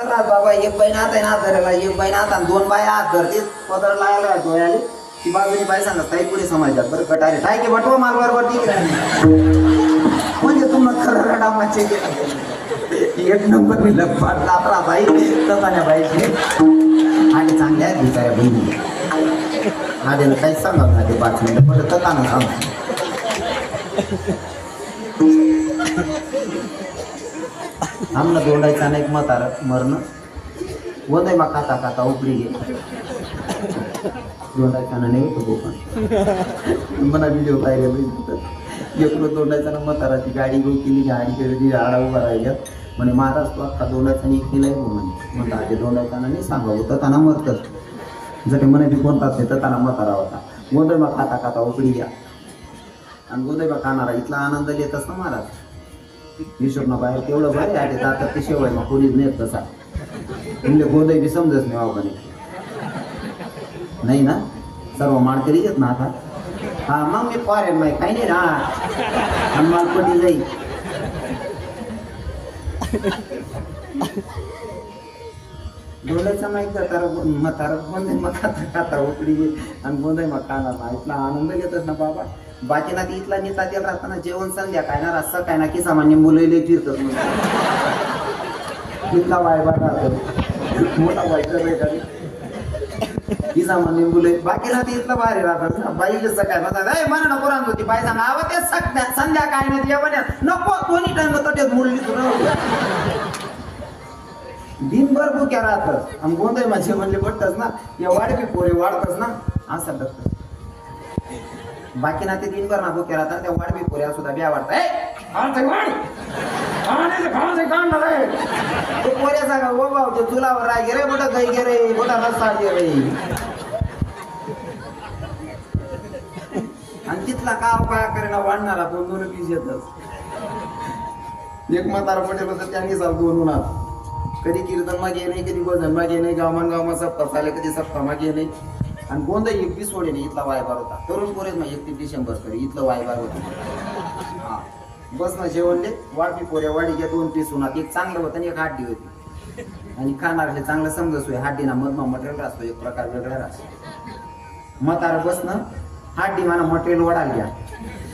बाबा एक बाई नात आहे ना धरायला, एक बाई नात आणि दोन बाया हात धरते पदर लागायला डोळ्याले ती बाजूनी बाई सांगत ताई पुढे समाजात बरं कटारे काय की बटवा माल बरोबर ठीक आहे म्हणजे तुम्हाला खरं रडामाचे एक नंबर मी लपाट लापरा बाई तसाण्या बाईची आणि चांगल्या आहेत बिचाऱ्या बहिणी आलेलं काहीच सांगत नाही ते 5 मिनिटं पण तकानं सांग आमना दोंडायचा नाही म्हातारा मरण वंदय मा खाता खाता उपरी गे दोंडायचा नाही होतो पण मला व्हिडिओ पाहिजे एकलो दोंडायचा ना म्हातारा ती गाडी गो केली गाडी केली आडा उभा राहिल्या म्हणे महाराज तो अख्खा दोंडायचा एक केलाय म्हणे म्हणता ते दोंडायचा नाही सांगावं तर त्यांना मरतच जर म्हणे ती कोणताच नाही तर त्यांना म्हातारा होता गोंदय मा खाता खाता उपरी घ्या आणि गोंदय मा खाणारा इथला आनंद येतच ना महाराज हिशोब बाहेर तेवढं भारी आहे जातात ते शेवय मग कोणीच नेत तसा तुमले गोंदय बी समजत नाही बाबा नाही ना सर्व माणकरीच आहेत ना आता हा मग मी फॉरेन माही काही नाही ना आणि मालपटी जाईल डोळ्याचा माहीत तारा म्हातारा गोंदय मग खाता खाता उकडी आणि गोंदय मग खाणार इथला आनंद घेतच ना बाबा बाकी ना इथला नेता त्याला राहताना जेवण संध्या काय ना रस्ता काय ना की सामान्य मुलं फिरतात इथला वायबा राहतो मोठा वाईट ही सामान्य मुलं बाकी ना इथला बाहेर राहतात ना बाई जसं काय म्हणतात मला नको राहत होती बाई सांगा आवा ते संध्या काय नाही जेवण्यात नको कोणी टाइम होतं ते मुलगी दिनभर भुक्या राहतात आणि गोंधळ माझे म्हणले पडतच ना या वाढपी पोरे वाढतच ना असं करतात बाकी ना ते दिनभर ना भुक्या राहतात त्या वाढपी पोऱ्या सुद्धा ब्या वाढतात पोऱ्या सांगा ओ भाऊ ते चुलावर राय गे रे मोठा गाई गे रे मोठा रस्ता गे रे आणि तिथला काव काय करेना वाढणारा 2-2 पीस येतच एक म्हातारा पटेल होतं त्यांनी चाल 2 उन्हात कधी कीर्तन मागे नाही कधी भजन मागे नाही गावान गावमा सप्ताह चाले कधी सप्ताह मागे नाही आणि गोंधळ 21 सोडे नाही इथला वायबार होता तरुण पोरेच मग 31 डिसेंबर करी इथलं वायबार होतं हा बस ना जेवणले वाढपी पोऱ्या वाडी घ्या 2 पीस उन्हात एक चांगलं होतं आणि एक हाड्डी होती आणि खाणारले चांगलं समजसोय हाड्डीना मधमा मटेरियल राहतो एक प्रकार वेगळा राहतो म्हातारा बसणं हाड्डी माना मटेरियल वडाल घ्या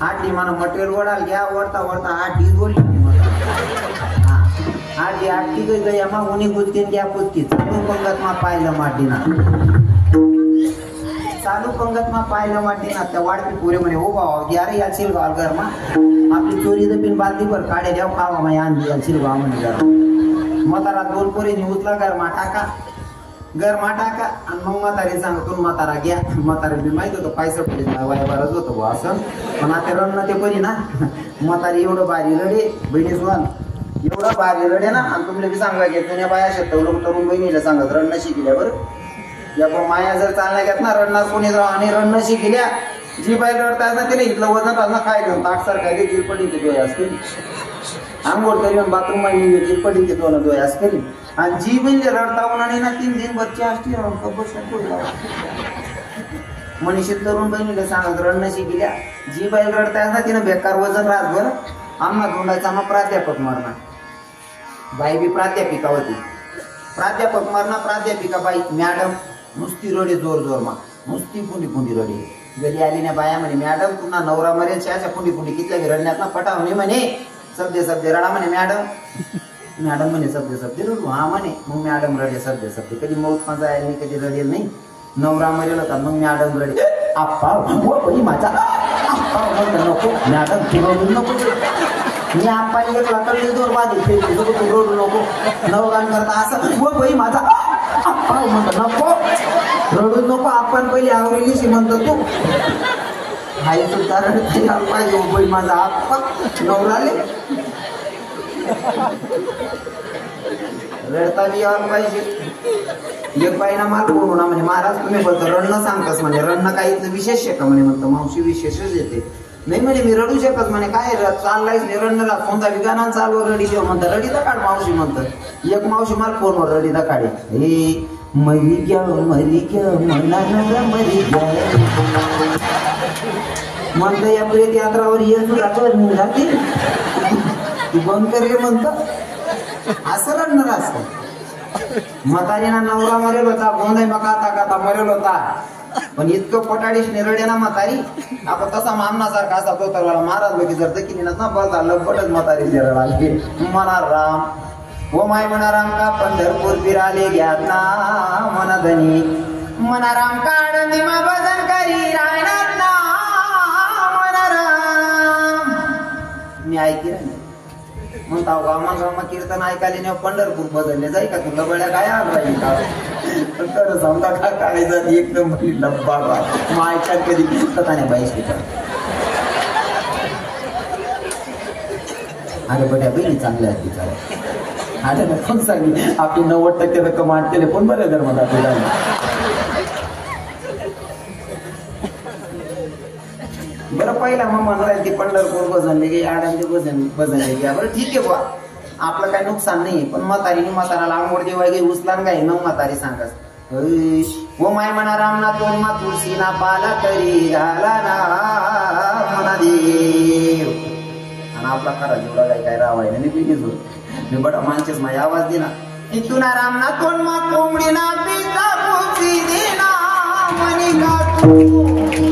हाड्डी माना मटेरियल वडाल घ्या वडता वडता हाड्डी बोलली हाड्डी आठी गई गई आम्हा उन्ही गुजकीन घ्या पुजकी चालू पंगत मा पाहिलं माटीना चालू पंगत मा पाहिलं माटीना त्या वाढपी पोरे म्हणे हो भाऊ घ्या रे याचील गाव घर मा आपली चोरी दपिन बालदीभर काढे द्याव खावा मा आणली याचील गाव म्हणे घर म्हातारा 2 पोरीने उचला गरमा टाका आणि मग म्हातारी सांगतो म्हातारा घ्या म्हातारा बी माहित होतं पैसा पडे वायबारच होतं बुवा असं पण आता रण ते परी ना म्हातारी एवढं बारी रडे बहिणी सुहान एवढं बारी रडे ना आणि तुमले बी सांगा घेत जुन्या बाया शेतवलं तरुण बहिणीला सांगत रणनं शिकल्या बरं या पण माया जर चालल्या घेत ना रडणार कोणी जाऊ आणि रणनं शिकल्या जी बाई रडतात ना तिला इथलं वजन राहणं काय घेऊन ताटसार काय जिरपटी ते डोळे असतील आंघोळ तरी बाथरूम मध्ये जिरपटी ते 2 डोळे असतील आणि जी म्हणजे रडता आणि ना 3 दिन बच्चे असतील मनीषी तरुण बहिणीला सांगत रणनं शिकल्या जी बाई रडताय ना तिनं बेकार वजन राहत बरं आम्हा दोंडायचा मग प्राध्यापक मारणार बाई बी प्राध्यापिका होती प्राध्यापक मारणार प्राध्यापिका बाई मॅडम नुसती रडे जोर जोर मा नुसती पुंडी रडे गली आली ना बाया म्हणे मॅडम पुन्हा नवरा मरेल शाच्या पुंडी कितल्या रडण्यात ना पटाव नाही म्हणे शब्दे रडा म्हणे मॅडम म्हणे शब्दे रडू हा म्हणे मग मॅडम रडे शब्दे कधी मौत माझा आहे कधी रडेल नाही नवरा मरेल होता मग मॅडम रडे आप्पा हो माझा नको मॅडम फिरवून नको मी आप्पा घेतला तर जोर बाधी रडू नको नवगान करता असं हो बाई माझा आप्पा म्हणतो नको रडू नको आपण पहिली आवडीशी म्हणतो तू आई सुद्धा रडते आप्पा हो बाई माझा आप्पा नवराले रडता बी यावं पाहिजे एक बाईना माल बोलू ना म्हणजे महाराज तुम्ही बोलतो रणनं सांगतास म्हणे रणनं काही विशेष आहे का म्हणे म्हणतो मावशी विशेषच येते नाही म्हणे मी रडू शकत म्हणे काय चाललायच नाही रणला कोणता विगाना चालू रडी देव म्हणतात रडीदा काढ मावशी म्हणतात एक मावशी माल फोनवर रडीदा काढे हे मरी क्या मला नवरा मरी क्या म्हणतं या प्रेत यात्रावर येत राहते तू बंद कर रे म्हणतं असं रडणार असतं म्हातारीना नवरा मरेल होता, गोंधाई मका काता मरेल होता, पण इतकं पटाडीश निरडे ना म्हातारी. आपण तसा मामनासारखा असा तो तर महाराज लोकी जर दखिनी ना बोलता लपटच म्हातारी निरड आली. म्हणा राम ओ माय म्हणा राम का पंढरपूर फिराले घ्यात ना मना धनी. म्हणा राम काढी मा भजन करी राहणार ना म्हणा राम. मी ऐकी रे म्हणता गामा कीर्तन ऐकायला नाही पंढरपूर बदलले जाई का तुला बड्या काय राहील का तर समजा का काय जर एकदम डब्बा मग ऐकायला कधी कीर्तन नाही बाईस. अरे बड्या बहिणी चांगल्या आहेत तिचा. अरे ना पण सांगली आपली 90% रक्कम आठ केले पण बरे धर्मात आपल्याला. बरं पहिला मग म्हणणार ती पंढरपूर भजनले गे आडांचे भजनले गे. बरं ठीक आहे बुवा आपलं काही नुकसान नाही, पण म्हातारीने म्हाताराला आंघोळ जेव्हा गे उचलान काय न म्हातारी सांगस ओ माय म्हणा रामना तोंड मा तुळशीना पाला तरी घाला ना म्हणा देव. आणि आपला खरा जेवढा काय रावायला नाही पिलीच होत मी बडा माणसेच माझ्या आवाज दिला इथून रामना तोंड मा कोंबडी ना पिता देना म्हणी का तू